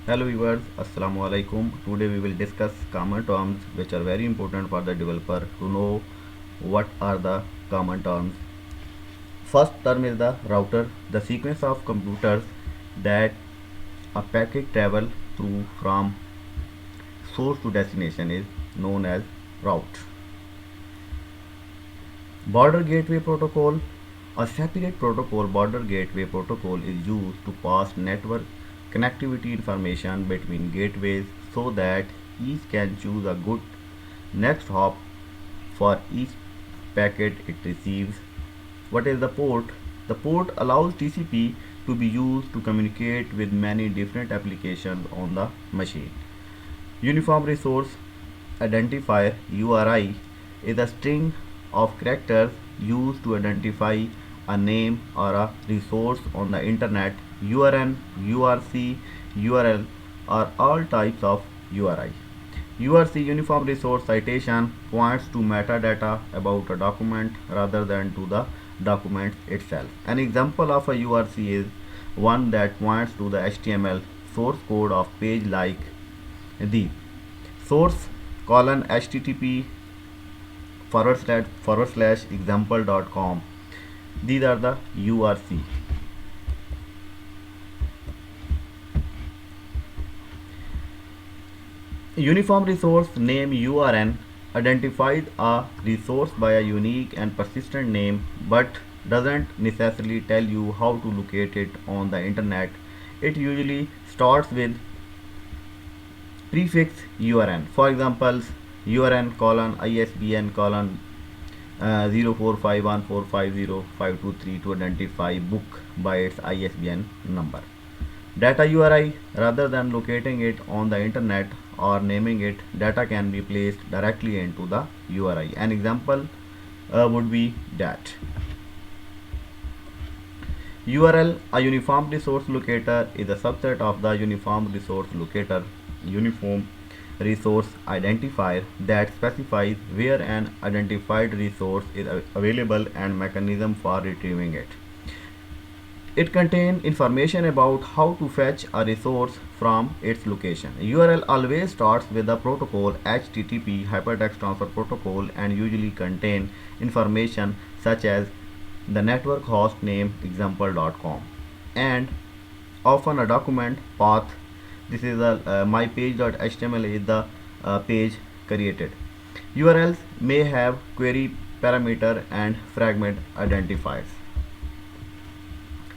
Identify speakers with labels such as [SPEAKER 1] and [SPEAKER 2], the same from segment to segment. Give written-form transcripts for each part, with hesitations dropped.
[SPEAKER 1] Hello viewers, Assalamu alaikum. Today we will discuss common terms which are very important for the developer to know what are the common terms. First term is the router, the sequence of computers that a packet travel through from source to destination is known as route. Border gateway protocol, a separate protocol, border gateway protocol is used to pass network connectivity information between gateways so that each can choose a good next hop for each packet it receives. What is the port? The port allows TCP to be used to communicate with many different applications on the machine. Uniform Resource Identifier URI is a string of characters used to identify a name or a resource on the internet. URN, URC, URL are all types of URI. URC Uniform Resource Citation points to metadata about a document rather than to the document itself. An example of a URC is one that points to the HTML source code of page like the source http / example.com. These are the URC. Uniform Resource Name URN identifies a resource by a unique and persistent name but doesn't necessarily tell you how to locate it on the internet. It usually starts with prefix URN. For example, URN ISBN 0451450523 to identify book by its ISBN number. Data URI, rather than locating it on the internet or naming it, data can be placed directly into the URI. An example would be that. URL, a uniform resource locator, is a subset of the uniform resource locator, uniform resource identifier, that specifies where an identified resource is available and mechanism for retrieving it. It contains information about how to fetch a resource from its location. URL always starts with the protocol HTTP hypertext transfer protocol and usually contain information such as the network host name example.com and often a document path. This is a mypage.html is the page created. URLs may have query parameter and fragment identifiers.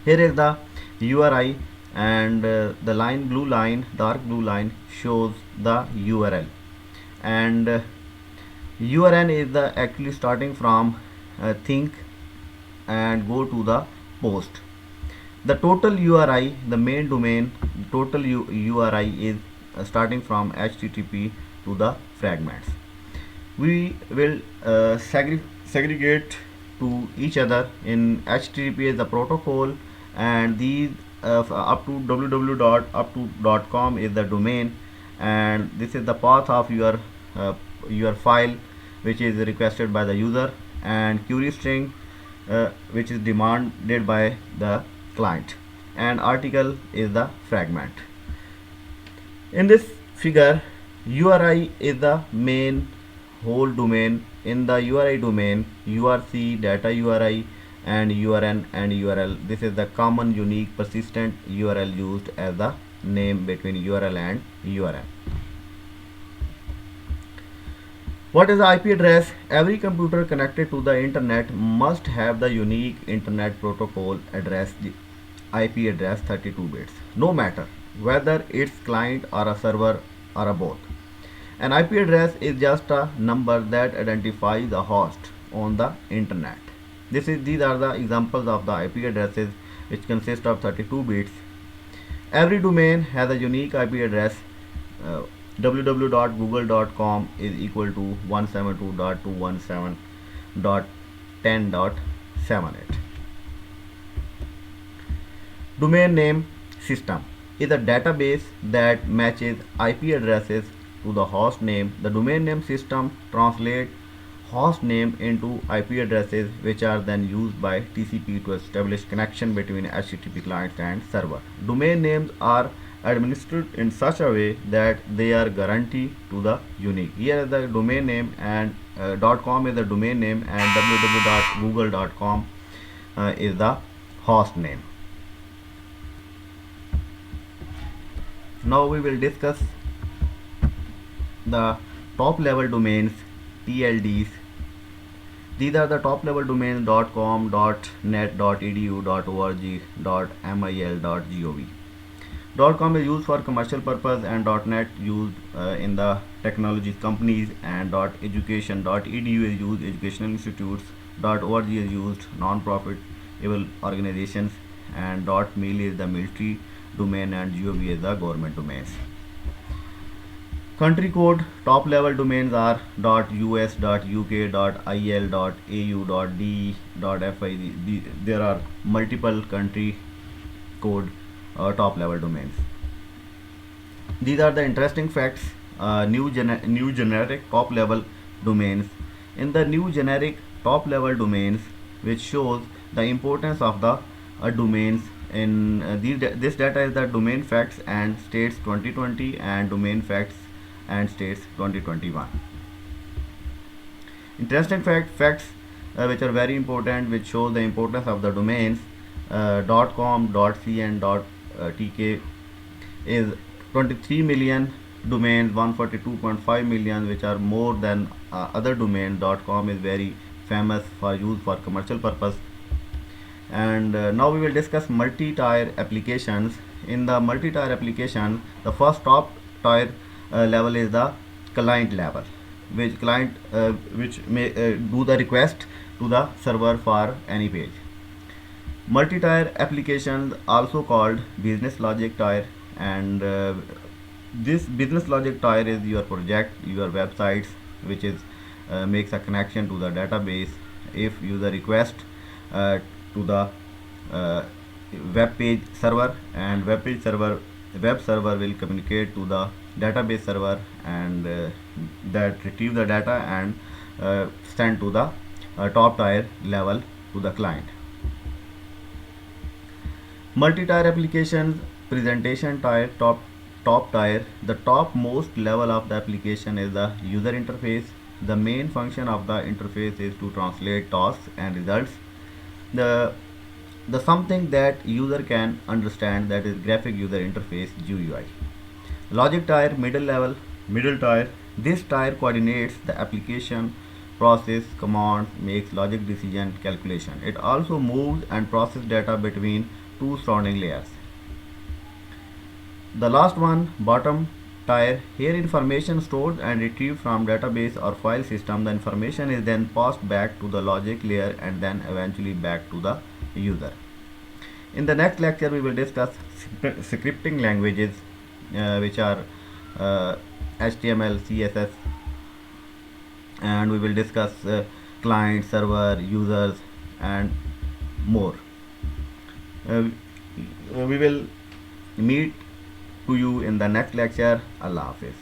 [SPEAKER 1] Here is the URI and the dark blue line shows the URL and URN is the actually starting from think and go to the post. The total URI, the main domain, total URI is starting from HTTP to the fragments. We will segregate to each other. In HTTP is the protocol and these up to www.up2.com is the domain, and this is the path of your file which is requested by the user, and query string which is demanded by the client, and article is the fragment. In this figure, URI is the main whole domain. In the URI domain, URC, data URI, and URN and URL. This is the common unique persistent URL used as the name between URL and URN. What is the IP address? Every computer connected to the internet must have the unique internet protocol address, the IP address 32 bits, no matter whether it's client or a server or a both. An IP address is just a number that identifies the host on the internet. These are the examples of the IP addresses which consist of 32 bits. Every domain has a unique IP address. www.google.com is equal to 172.217.10.78. Domain name system is a database that matches IP addresses to the host name. The domain name system translates host name into IP addresses, which are then used by TCP to establish connection between HTTP clients and server. Domain names are administered in such a way that they are guaranteed to the unique. Here is the domain name, and .com is the domain name, and www.google.com is the host name. Now we will discuss the top level domains, TLDs. These are the top level domains: .com, .net, .edu, .org, .mil, .gov. .com is used for commercial purpose, and .net used in the technology companies, and .education, .edu is used educational institutes, .org is used non-profitable organizations, and .mil is the military domain, and .gov is the government domains. Country code top level domains are .us, .uk, .il, .au, .de, .fi. There are multiple country code top level domains. These are the interesting facts. New generic top level domains. In the new generic top level domains, which shows the importance of the domains in this data is the domain facts and states 2020 and domain facts and states 2021. Interesting facts which are very important, which show the importance of the domains. .com, .c and .tk is 23 million domains, 142.5 million which are more than other domains. .com is very famous for use for commercial purpose. And now we will discuss multi-tier applications. In the multi-tier application, the first top tier level is the client level, which may do the request to the server for any page. Multi-tier applications also called business logic tier, and this business logic tier is your project, your websites, which is makes a connection to the database. If user request to the web page server, and web server will communicate to the database server, and that retrieve the data and send to the top tier level to the client. Multi-tier applications presentation tier, top tier. The topmost level of the application is the user interface. The main function of the interface is to translate tasks and results. The something that user can understand, that is graphic user interface, GUI. Logic tier, middle tier. This tier coordinates the application process commands, makes logic decision calculation. It also moves and processes data between two surrounding layers. The last one, bottom tier. Here information stored and retrieved from database or file system. The information is then passed back to the logic layer and then eventually back to the user. In the next lecture we will discuss scripting languages which are HTML, CSS, and we will discuss client, server, users and more. We will meet to you in the next lecture. Allah Hafiz.